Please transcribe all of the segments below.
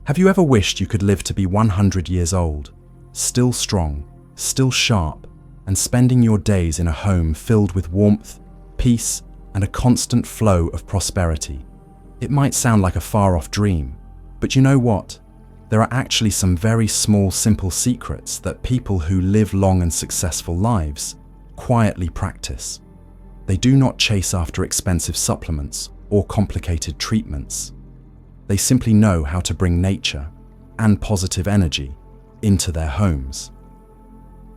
Have you ever wished you could live to be 100 years old, still strong, still sharp, and spending your days in a home filled with warmth, peace, and a constant flow of prosperity? It might sound like a far-off dream, but you know what? There are actually some very small, simple secrets that people who live long and successful lives quietly practice. They do not chase after expensive supplements or complicated treatments. They simply know how to bring nature and positive energy into their homes.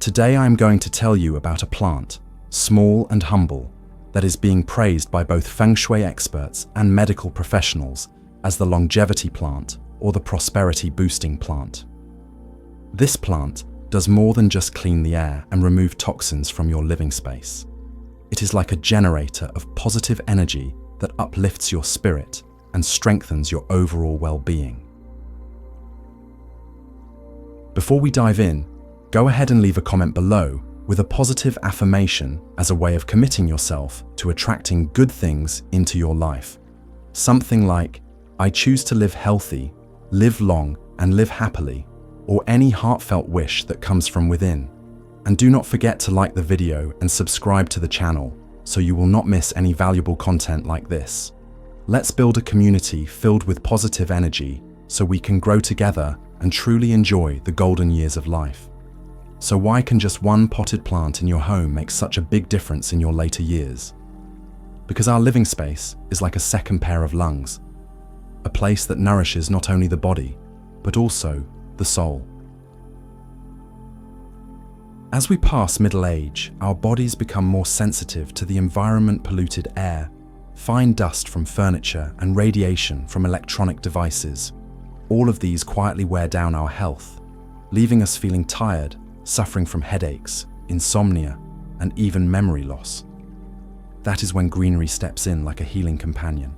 Today I am going to tell you about a plant, small and humble, that is being praised by both feng shui experts and medical professionals as the longevity plant or the prosperity boosting plant. This plant does more than just clean the air and remove toxins from your living space. It is like a generator of positive energy that uplifts your spirit and strengthens your overall well-being. Before we dive in, go ahead and leave a comment below with a positive affirmation as a way of committing yourself to attracting good things into your life. Something like, "I choose to live healthy, live long, and live happily," or any heartfelt wish that comes from within. And do not forget to like the video and subscribe to the channel so you will not miss any valuable content like this. Let's build a community filled with positive energy so we can grow together and truly enjoy the golden years of life. So why can just one potted plant in your home make such a big difference in your later years? Because our living space is like a second pair of lungs, a place that nourishes not only the body, but also the soul. As we pass middle age, our bodies become more sensitive to the environment-polluted air, fine dust from furniture, and radiation from electronic devices. All of these quietly wear down our health, leaving us feeling tired, suffering from headaches, insomnia, and even memory loss. That is when greenery steps in like a healing companion.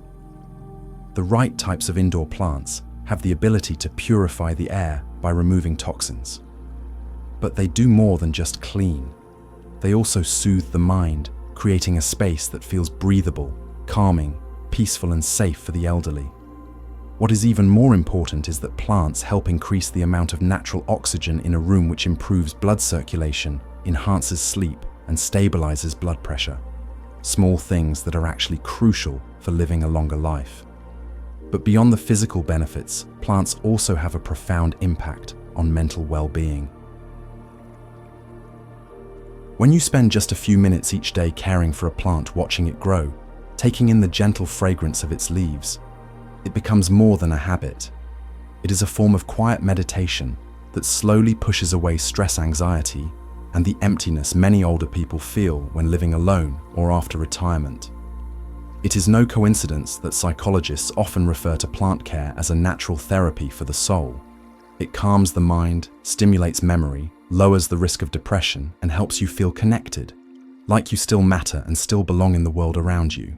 The right types of indoor plants have the ability to purify the air by removing toxins. But they do more than just clean. They also soothe the mind, creating a space that feels breathable, calming, peaceful, and safe for the elderly. What is even more important is that plants help increase the amount of natural oxygen in a room, which improves blood circulation, enhances sleep, and stabilizes blood pressure. Small things that are actually crucial for living a longer life. But beyond the physical benefits, plants also have a profound impact on mental well-being. When you spend just a few minutes each day caring for a plant, watching it grow, taking in the gentle fragrance of its leaves, it becomes more than a habit. It is a form of quiet meditation that slowly pushes away stress, anxiety, and the emptiness many older people feel when living alone or after retirement. It is no coincidence that psychologists often refer to plant care as a natural therapy for the soul. It calms the mind, stimulates memory, lowers the risk of depression, and helps you feel connected, like you still matter and still belong in the world around you.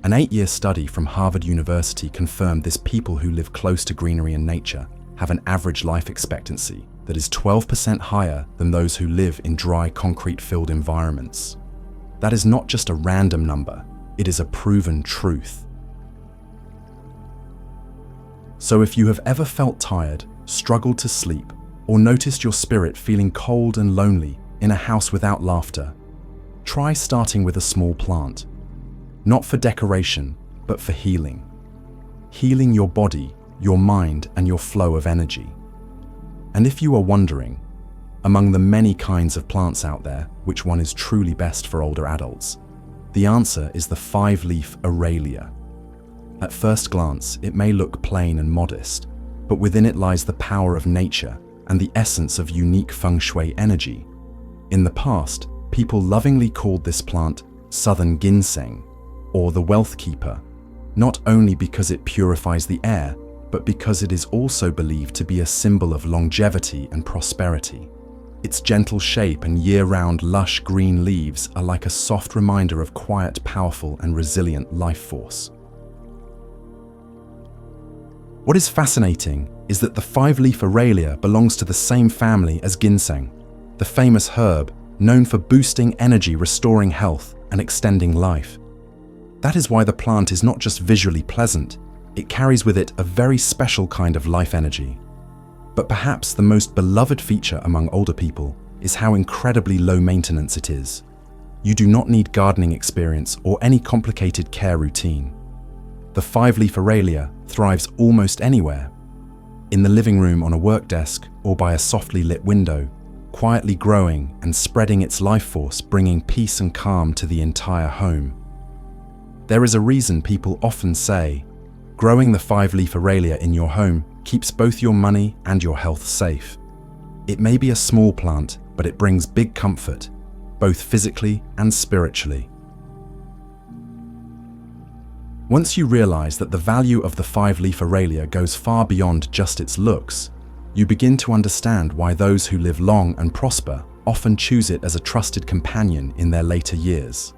An 8-year study from Harvard University confirmed this: people who live close to greenery and nature have an average life expectancy that is 12% higher than those who live in dry, concrete-filled environments. That is not just a random number, it is a proven truth. So if you have ever felt tired, struggled to sleep, or noticed your spirit feeling cold and lonely in a house without laughter, try starting with a small plant. Not for decoration, but for healing. Healing your body, your mind, and your flow of energy. And if you are wondering, among the many kinds of plants out there, which one is truly best for older adults, the answer is the 5-leaf aralia. At first glance, it may look plain and modest, but within it lies the power of nature and the essence of unique feng shui energy. In the past, people lovingly called this plant southern ginseng, or the wealth keeper, not only because it purifies the air, but because it is also believed to be a symbol of longevity and prosperity. Its gentle shape and year-round lush green leaves are like a soft reminder of quiet, powerful, and resilient life force. What is fascinating is that the 5-leaf aralia belongs to the same family as ginseng, the famous herb known for boosting energy, restoring health, and extending life. That is why the plant is not just visually pleasant, It carries with it a very special kind of life energy. But perhaps the most beloved feature among older people is how incredibly low maintenance it is. You do not need gardening experience or any complicated care routine. The 5-leaf aralia thrives almost anywhere. In the living room, on a work desk, or by a softly lit window, quietly growing and spreading its life force, bringing peace and calm to the entire home. There is a reason people often say, growing the 5-leaf aralia in your home keeps both your money and your health safe. It may be a small plant, but it brings big comfort, both physically and spiritually. Once you realize that the value of the 5-leaf aralia goes far beyond just its looks, you begin to understand why those who live long and prosper often choose it as a trusted companion in their later years.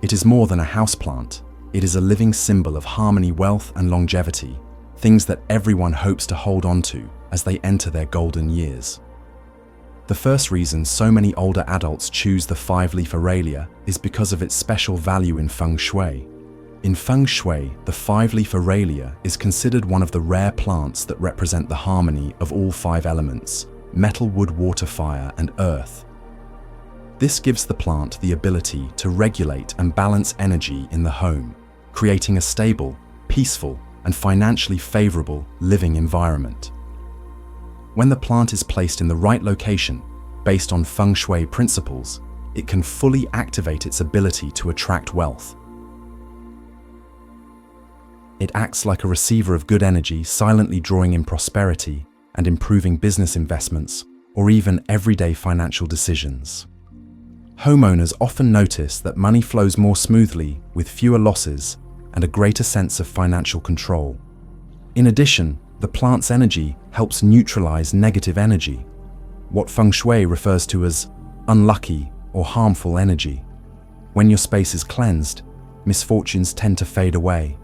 It is more than a houseplant. It is a living symbol of harmony, wealth, and longevity, things that everyone hopes to hold on to as they enter their golden years. The first reason so many older adults choose the 5-leaf aralia is because of its special value in feng shui. In feng shui, the 5-leaf aralia is considered one of the rare plants that represent the harmony of all 5 elements: metal, wood, water, fire, and earth. This gives the plant the ability to regulate and balance energy in the home, creating a stable, peaceful, and financially favorable living environment. When the plant is placed in the right location, based on feng shui principles, it can fully activate its ability to attract wealth. It acts like a receiver of good energy, silently drawing in prosperity and improving business investments or even everyday financial decisions. Homeowners often notice that money flows more smoothly with fewer losses and a greater sense of financial control. In addition, the plant's energy helps neutralize negative energy, what feng shui refers to as unlucky or harmful energy. When your space is cleansed, misfortunes tend to fade away.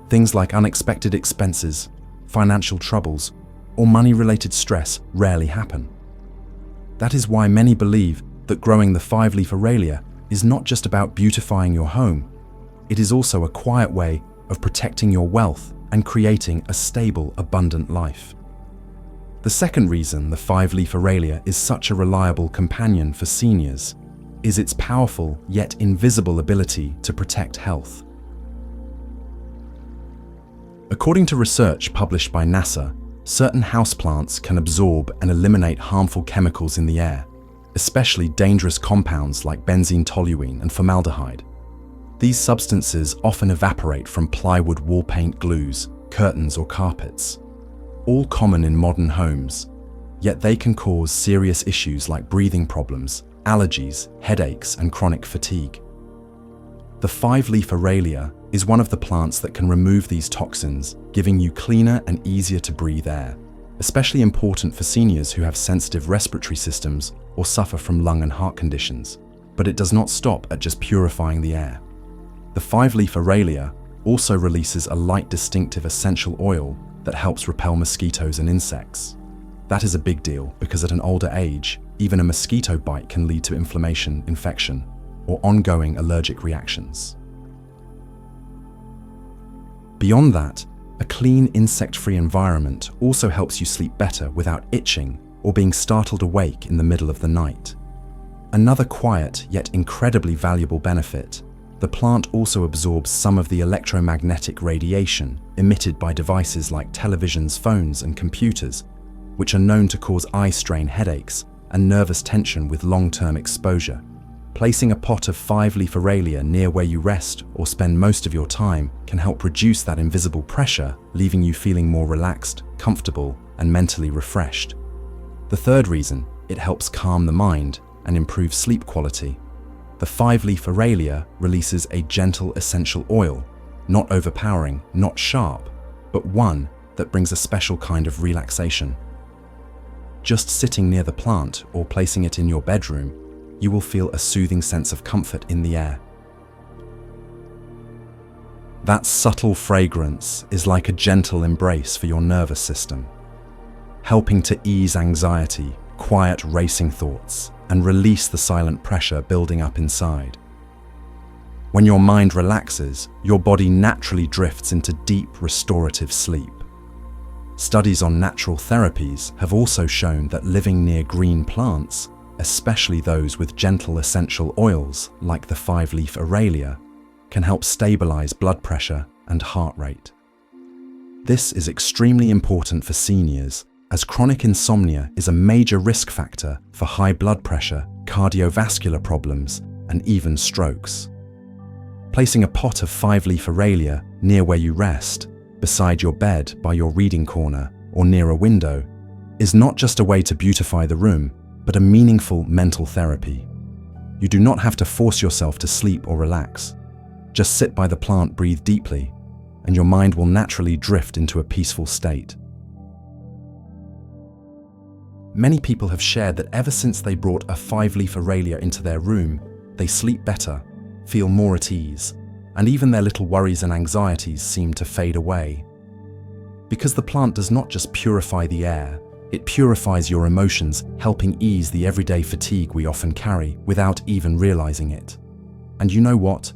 Things like unexpected expenses, financial troubles, or money-related stress rarely happen. That is why many believe that growing the 5-leaf aralia is not just about beautifying your home. It is also a quiet way of protecting your wealth and creating a stable, abundant life. The second reason the 5-leaf aralia is such a reliable companion for seniors is its powerful yet invisible ability to protect health. According to research published by NASA, certain houseplants can absorb and eliminate harmful chemicals in the air, especially dangerous compounds like benzene, toluene, and formaldehyde. These substances often evaporate from plywood, wall paint, glues, curtains, or carpets, all common in modern homes, yet they can cause serious issues like breathing problems, allergies, headaches, and chronic fatigue. The 5-leaf aralia is one of the plants that can remove these toxins, giving you cleaner and easier to breathe air, especially important for seniors who have sensitive respiratory systems or suffer from lung and heart conditions. But it does not stop at just purifying the air. The 5-leaf aralia also releases a light, distinctive essential oil that helps repel mosquitoes and insects. That is a big deal because at an older age, even a mosquito bite can lead to inflammation, infection, or ongoing allergic reactions. Beyond that, a clean, insect-free environment also helps you sleep better without itching or being startled awake in the middle of the night. Another quiet yet incredibly valuable benefit: the plant also absorbs some of the electromagnetic radiation emitted by devices like televisions, phones, and computers, which are known to cause eye strain, headaches, and nervous tension with long-term exposure. Placing a pot of 5-leaf aralia near where you rest or spend most of your time can help reduce that invisible pressure, leaving you feeling more relaxed, comfortable, and mentally refreshed. The third reason: it helps calm the mind and improve sleep quality. The 5-leaf aralia releases a gentle essential oil, not overpowering, not sharp, but one that brings a special kind of relaxation. Just sitting near the plant or placing it in your bedroom, you will feel a soothing sense of comfort in the air. That subtle fragrance is like a gentle embrace for your nervous system, helping to ease anxiety, quiet racing thoughts, and release the silent pressure building up inside. When your mind relaxes, your body naturally drifts into deep restorative sleep. Studies on natural therapies have also shown that living near green plants, especially those with gentle essential oils like the 5-leaf aralia, can help stabilize blood pressure and heart rate. This is extremely important for seniors, as chronic insomnia is a major risk factor for high blood pressure, cardiovascular problems, and even strokes. Placing a pot of 5-leaf aralia near where you rest, beside your bed, by your reading corner, or near a window, is not just a way to beautify the room, but a meaningful mental therapy. You do not have to force yourself to sleep or relax. Just sit by the plant, breathe deeply, and your mind will naturally drift into a peaceful state. Many people have shared that ever since they brought a 5-leaf aralia into their room, they sleep better, feel more at ease, and even their little worries and anxieties seem to fade away. Because the plant does not just purify the air, it purifies your emotions, helping ease the everyday fatigue we often carry without even realizing it. And you know what?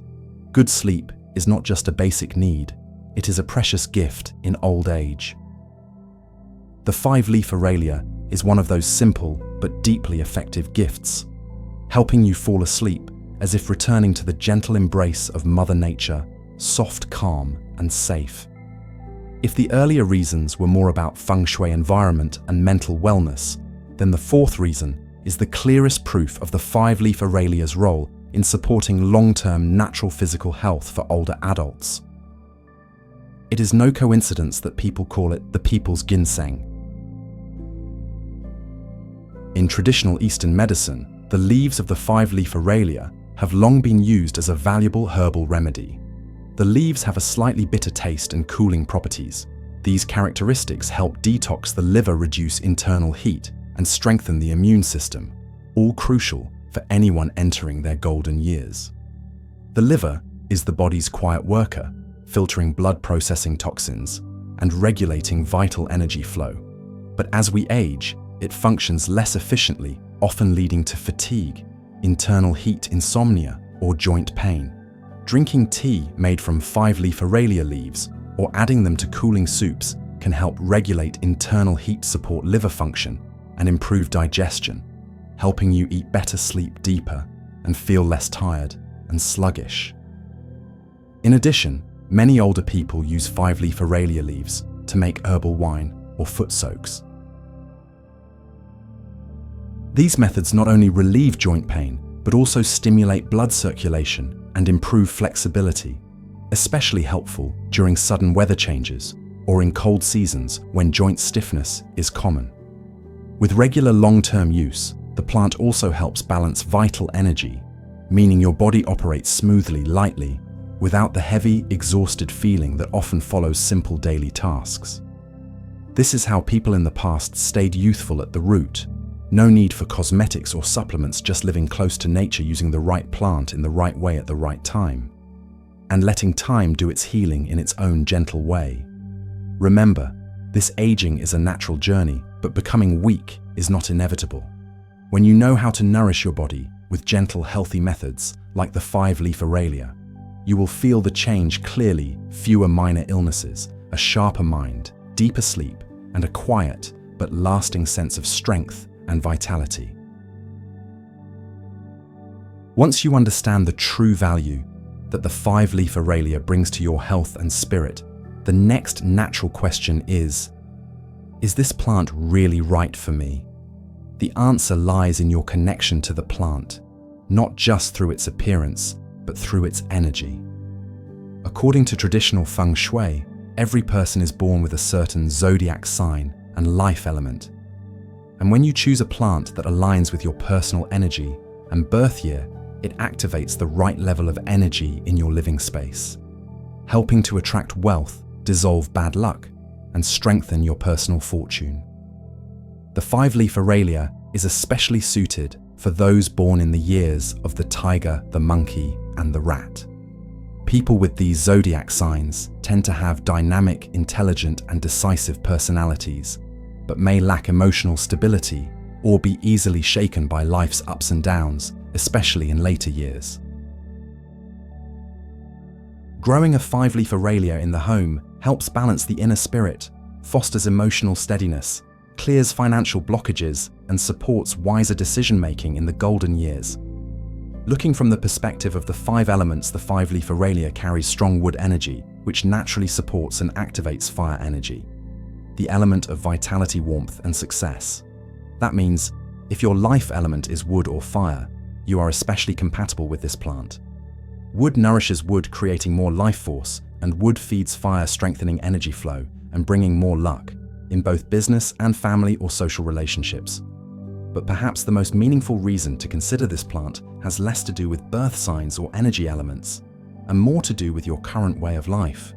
Good sleep is not just a basic need, it is a precious gift in old age. The 5-leaf aralia is one of those simple but deeply effective gifts, helping you fall asleep as if returning to the gentle embrace of Mother Nature, soft, calm, and safe. If the earlier reasons were more about feng shui, environment, and mental wellness, then the fourth reason is the clearest proof of the 5-leaf aralia's role in supporting long-term natural physical health for older adults. It is no coincidence that people call it the people's ginseng. In traditional Eastern medicine, the leaves of the 5-leaf aralia have long been used as a valuable herbal remedy. The leaves have a slightly bitter taste and cooling properties. These characteristics help detox the liver, reduce internal heat, and strengthen the immune system, all crucial for anyone entering their golden years. The liver is the body's quiet worker, filtering blood, processing toxins, and regulating vital energy flow. But as we age, it functions less efficiently, often leading to fatigue, internal heat, insomnia, or joint pain. Drinking tea made from 5-leaf aralia leaves or adding them to cooling soups can help regulate internal heat, support liver function, and improve digestion, helping you eat better, sleep deeper, and feel less tired and sluggish. In addition, many older people use 5-leaf aralia leaves to make herbal wine or foot soaks. These methods not only relieve joint pain, but also stimulate blood circulation and improve flexibility, especially helpful during sudden weather changes or in cold seasons when joint stiffness is common. With regular long-term use, the plant also helps balance vital energy, meaning your body operates smoothly, lightly, without the heavy, exhausted feeling that often follows simple daily tasks. This is how people in the past stayed youthful at the root. No need for cosmetics or supplements, just living close to nature, using the right plant in the right way at the right time, and letting time do its healing in its own gentle way. Remember, this aging is a natural journey, but becoming weak is not inevitable. When you know how to nourish your body with gentle, healthy methods like the 5-leaf aralia, you will feel the change clearly: fewer minor illnesses, a sharper mind, deeper sleep, and a quiet but lasting sense of strength and vitality. Once you understand the true value that the 5-leaf aralia brings to your health and spirit, the next natural question is this plant really right for me? The answer lies in your connection to the plant, not just through its appearance, but through its energy. According to traditional feng shui, every person is born with a certain zodiac sign and life element. And when you choose a plant that aligns with your personal energy and birth year, it activates the right level of energy in your living space, helping to attract wealth, dissolve bad luck, and strengthen your personal fortune. The 5-leaf aralia is especially suited for those born in the years of the tiger, the monkey, and the rat. People with these zodiac signs tend to have dynamic, intelligent, and decisive personalities, but may lack emotional stability or be easily shaken by life's ups and downs, especially in later years. Growing a 5-leaf aralia in the home helps balance the inner spirit, fosters emotional steadiness, clears financial blockages, and supports wiser decision-making in the golden years. Looking from the perspective of the 5 elements, the 5-leaf aralia carries strong wood energy, which naturally supports and activates fire energy, the element of vitality, warmth, and success. That means, if your life element is wood or fire, you are especially compatible with this plant. Wood nourishes wood, creating more life force, and wood feeds fire, strengthening energy flow and bringing more luck in both business and family or social relationships. But perhaps the most meaningful reason to consider this plant has less to do with birth signs or energy elements, and more to do with your current way of life.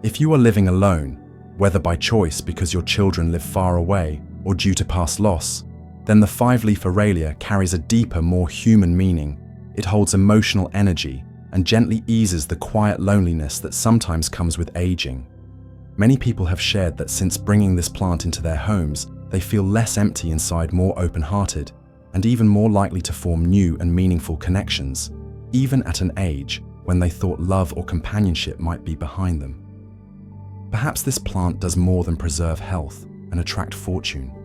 If you are living alone, whether by choice because your children live far away or due to past loss, then the 5-leaf aralia carries a deeper, more human meaning. It holds emotional energy and gently eases the quiet loneliness that sometimes comes with aging. Many people have shared that since bringing this plant into their homes, they feel less empty inside, more open-hearted, and even more likely to form new and meaningful connections, even at an age when they thought love or companionship might be behind them. Perhaps this plant does more than preserve health and attract fortune.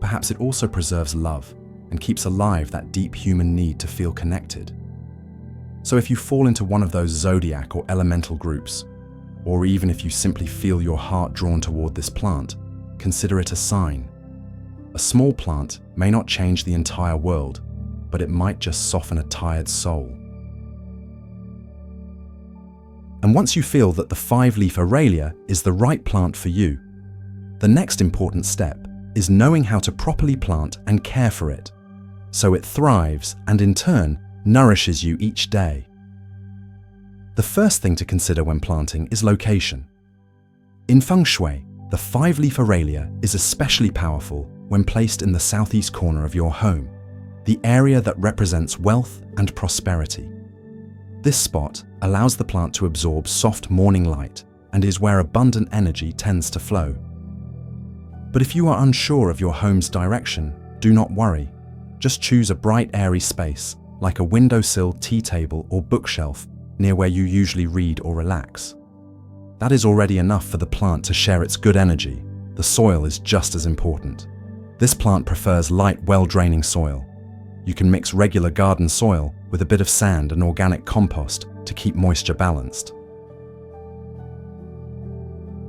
Perhaps it also preserves love and keeps alive that deep human need to feel connected. So if you fall into one of those zodiac or elemental groups, or even if you simply feel your heart drawn toward this plant, consider it a sign. A small plant may not change the entire world, but it might just soften a tired soul. And once you feel that the 5-leaf aralia is the right plant for you, the next important step is knowing how to properly plant and care for it, so it thrives and in turn nourishes you each day. The first thing to consider when planting is location. In feng shui, the 5-leaf aralia is especially powerful when placed in the southeast corner of your home, the area that represents wealth and prosperity. This spot allows the plant to absorb soft morning light and is where abundant energy tends to flow. But if you are unsure of your home's direction, do not worry. Just choose a bright, airy space, like a windowsill, tea table, or bookshelf, near where you usually read or relax. That is already enough for the plant to share its good energy. The soil is just as important. This plant prefers light, well-draining soil. You can mix regular garden soil with a bit of sand and organic compost to keep moisture balanced.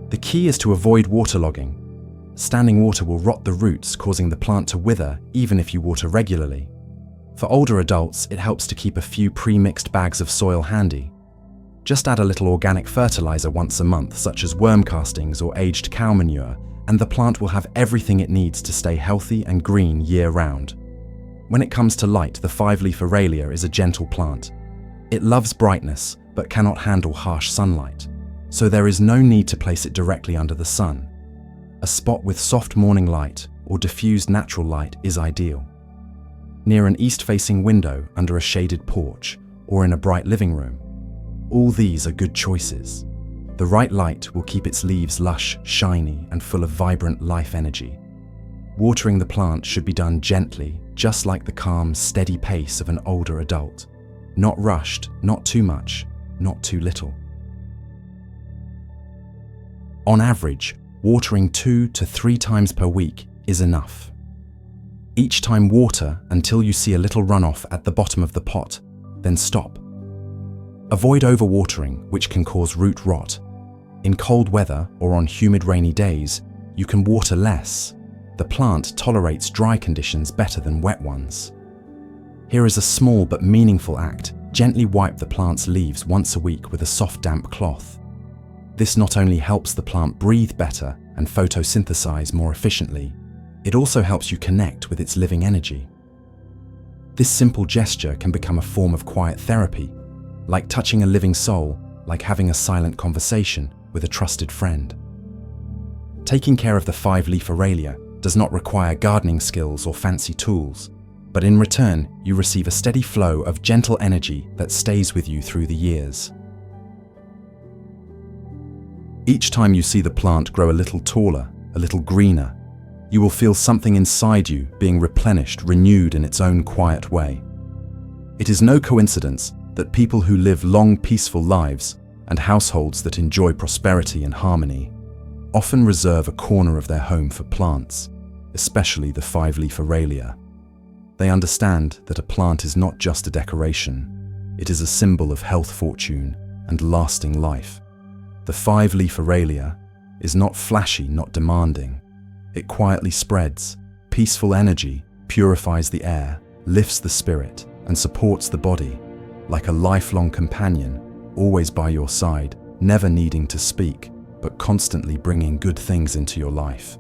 The key is to avoid waterlogging. Standing water will rot the roots, causing the plant to wither even if you water regularly. For older adults, it helps to keep a few pre-mixed bags of soil handy. Just add a little organic fertilizer once a month, such as worm castings or aged cow manure, and the plant will have everything it needs to stay healthy and green year-round. When it comes to light, the 5-leaf aralia is a gentle plant. It loves brightness, but cannot handle harsh sunlight, so there is no need to place it directly under the sun. A spot with soft morning light or diffused natural light is ideal. Near an east-facing window, under a shaded porch, or in a bright living room. All these are good choices. The right light will keep its leaves lush, shiny, and full of vibrant life energy. Watering the plant should be done gently, just like the calm, steady pace of an older adult. Not rushed, not too much, not too little. On average, watering 2 to 3 times per week is enough. Each time water until you see a little runoff at the bottom of the pot, then stop. Avoid overwatering, which can cause root rot. In cold weather or on humid rainy days, you can water less. The plant tolerates dry conditions better than wet ones. Here is a small but meaningful act. Gently wipe the plant's leaves once a week with a soft, damp cloth. This not only helps the plant breathe better and photosynthesize more efficiently, it also helps you connect with its living energy. This simple gesture can become a form of quiet therapy, like touching a living soul, like having a silent conversation with a trusted friend. Taking care of the 5-leaf aralia does not require gardening skills or fancy tools, but in return, you receive a steady flow of gentle energy that stays with you through the years. Each time you see the plant grow a little taller, a little greener, you will feel something inside you being replenished, renewed in its own quiet way. It is no coincidence that people who live long, peaceful lives and households that enjoy prosperity and harmony often reserve a corner of their home for plants, especially the five-leaf aralia. They understand that a plant is not just a decoration, it is a symbol of health, fortune, and lasting life. The five-leaf aralia is not flashy, not demanding. It quietly spreads peaceful energy, purifies the air, lifts the spirit, and supports the body, like a lifelong companion, always by your side, never needing to speak, but constantly bringing good things into your life.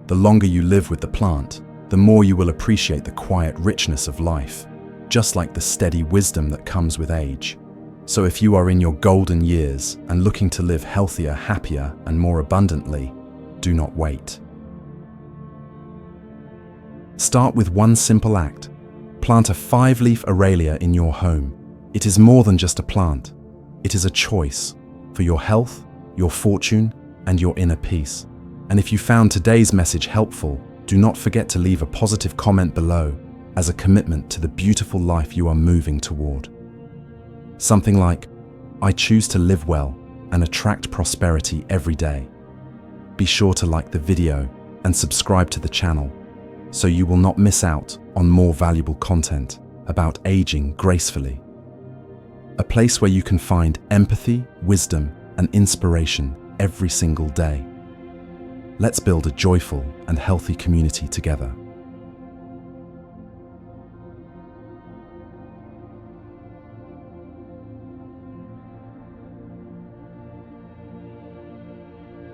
The longer you live with the plant, the more you will appreciate the quiet richness of life, just like the steady wisdom that comes with age. So if you are in your golden years and looking to live healthier, happier, and more abundantly, do not wait. Start with one simple act. Plant a five-leaf aralia in your home. It is more than just a plant. It is a choice for your health, your fortune, and your inner peace. And if you found today's message helpful, do not forget to leave a positive comment below as a commitment to the beautiful life you are moving toward. Something like, "I choose to live well and attract prosperity every day." Be sure to like the video and subscribe to the channel so you will not miss out on more valuable content about aging gracefully. A place where you can find empathy, wisdom, and inspiration every single day. Let's build a joyful and healthy community together.